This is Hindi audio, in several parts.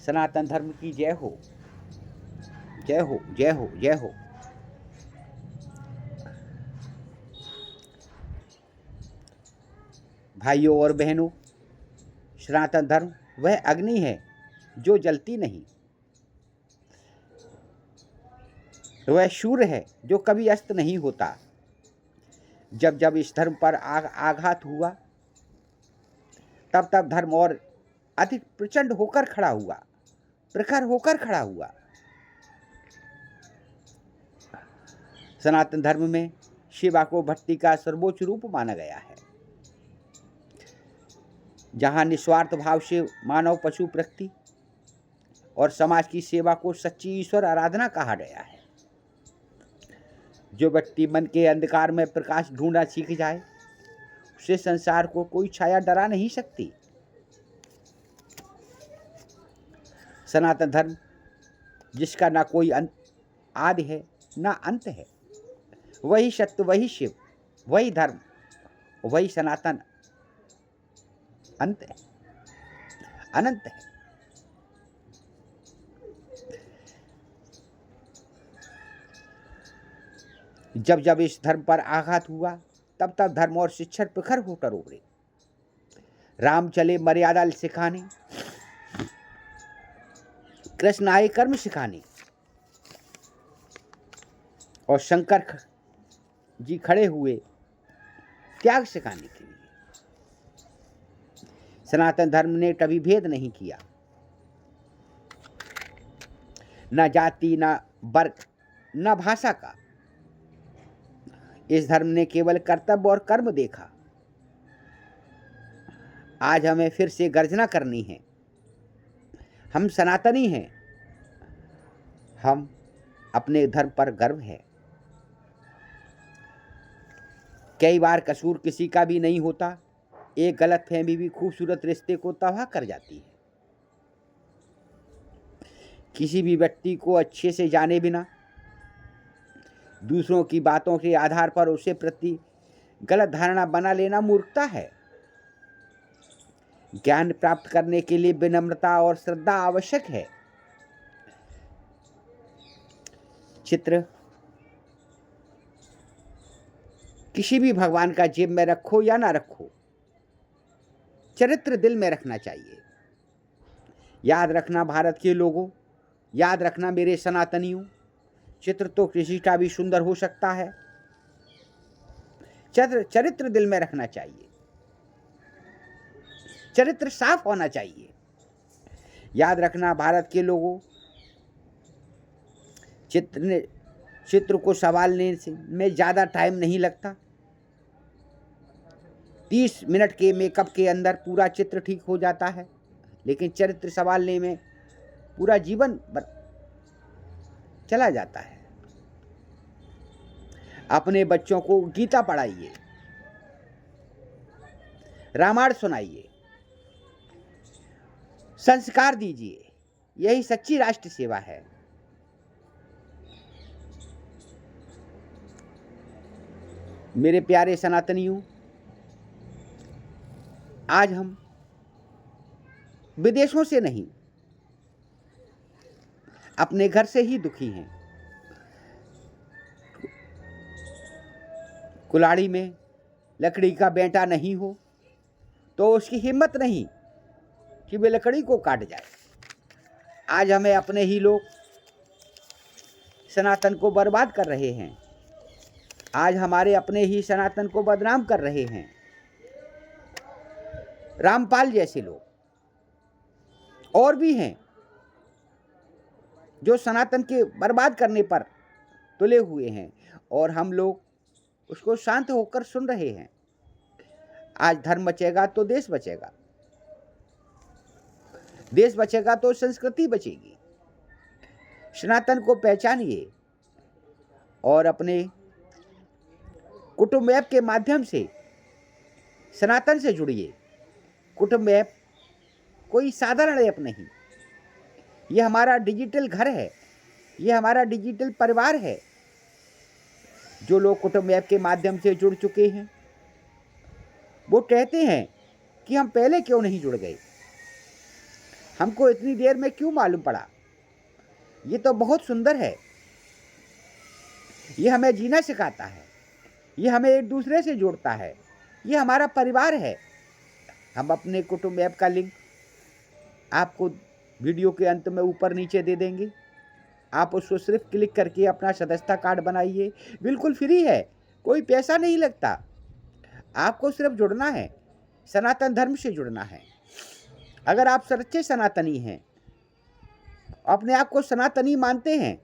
सनातन धर्म की जय हो, जय हो, जय हो, जय हो। भाइयों और बहनों, सनातन धर्म वह अग्नि है जो जलती नहीं, वह सूर्य है जो कभी अस्त नहीं होता। जब जब इस धर्म पर आघात हुआ, तब तब धर्म और अधिक प्रचंड होकर खड़ा हुआ, प्रखर होकर खड़ा हुआ। सनातन धर्म में सेवा को भक्ति का सर्वोच्च रूप माना गया है, जहाँ निस्वार्थ भाव से मानव पशु प्रकृति और समाज की सेवा को सच्ची ईश्वर आराधना कहा गया है। जो व्यक्ति मन के अंधकार में प्रकाश ढूंढना सीख जाए, उसे संसार को कोई छाया डरा नहीं सकती। सनातन धर्म जिसका ना कोई आदि है ना अंत है, वही सत्य, वही शिव, वही धर्म, वही सनातन अंत है, अनंत है। जब जब इस धर्म पर आघात हुआ, तब तब धर्म और शिक्षण प्रखर होकर उभरे। राम चले मर्यादा सिखाने, कृष्ण आए कर्म सिखाने, और शंकर जी खड़े हुए त्याग सिखाने के लिए। सनातन धर्म ने कभी भेद नहीं किया, न जाति, न वर्ग, न भाषा का। इस धर्म ने केवल कर्तव्य और कर्म देखा। आज हमें फिर से गर्जना करनी है। हम सनातनी हैं, हम अपने धर्म पर गर्व है। कई बार कसूर किसी का भी नहीं होता, एक गलतफहमी भी खूबसूरत रिश्ते को तबाह कर जाती है। किसी भी व्यक्ति को अच्छे से जाने बिना दूसरों की बातों के आधार पर उसे प्रति गलत धारणा बना लेना मूर्खता है। ज्ञान प्राप्त करने के लिए विनम्रता और श्रद्धा आवश्यक है। चित्र किसी भी भगवान का जेब में रखो या ना रखो, चरित्र दिल में रखना चाहिए। याद रखना भारत के लोगों, याद रखना मेरे सनातनियों, चित्र तो किसी का भी सुंदर हो सकता है, चरित्र दिल में रखना चाहिए, चरित्र साफ होना चाहिए। याद रखना भारत के लोगों, चित्र को संभालने में ज़्यादा टाइम नहीं लगता। 30 मिनट के मेकअप के अंदर पूरा चित्र ठीक हो जाता है, लेकिन चरित्र संभालने में पूरा जीवन चला जाता है। अपने बच्चों को गीता पढ़ाइए, रामायण सुनाइए, संस्कार दीजिए। यही सच्ची राष्ट्र सेवा है। मेरे प्यारे सनातनियों, आज हम विदेशों से नहीं, अपने घर से ही दुखी हैं। कुल्हाड़ी में लकड़ी का बेंटा नहीं हो तो उसकी हिम्मत नहीं कि वे लकड़ी को काट जाए। आज हमें अपने ही लोग सनातन को बर्बाद कर रहे हैं। आज हमारे अपने ही सनातन को बदनाम कर रहे हैं। रामपाल जैसे लोग और भी हैं जो सनातन के बर्बाद करने पर तुले हुए हैं, और हम लोग उसको शांत होकर सुन रहे हैं। आज धर्म बचेगा तो देश बचेगा, देश बचेगा तो संस्कृति बचेगी। सनातन को पहचानिए और अपने कुटुंब ऐप के माध्यम से सनातन से जुड़िए। कुटुंब ऐप कोई साधारण ऐप नहीं, ये हमारा डिजिटल घर है, ये हमारा डिजिटल परिवार है। जो लोग कुटुंब ऐप के माध्यम से जुड़ चुके हैं, वो कहते हैं कि हम पहले क्यों नहीं जुड़ गए। हमको इतनी देर में क्यों मालूम पड़ा? ये तो बहुत सुंदर है। ये हमें जीना सिखाता है, ये हमें एक दूसरे से जोड़ता है, ये हमारा परिवार है। हम अपने कुटुंब ऐप का लिंक आपको वीडियो के अंत में ऊपर नीचे दे देंगे। आप उसको सिर्फ क्लिक करके अपना सदस्यता कार्ड बनाइए, बिल्कुल फ्री है, कोई पैसा नहीं लगता। आपको सिर्फ जुड़ना है, सनातन धर्म से जुड़ना है। अगर आप सच्चे सनातनी हैं, अपने आप को सनातनी मानते हैं,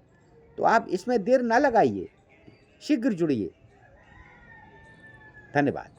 तो आप इसमें देर ना लगाइए, शीघ्र जुड़िए। धन्यवाद।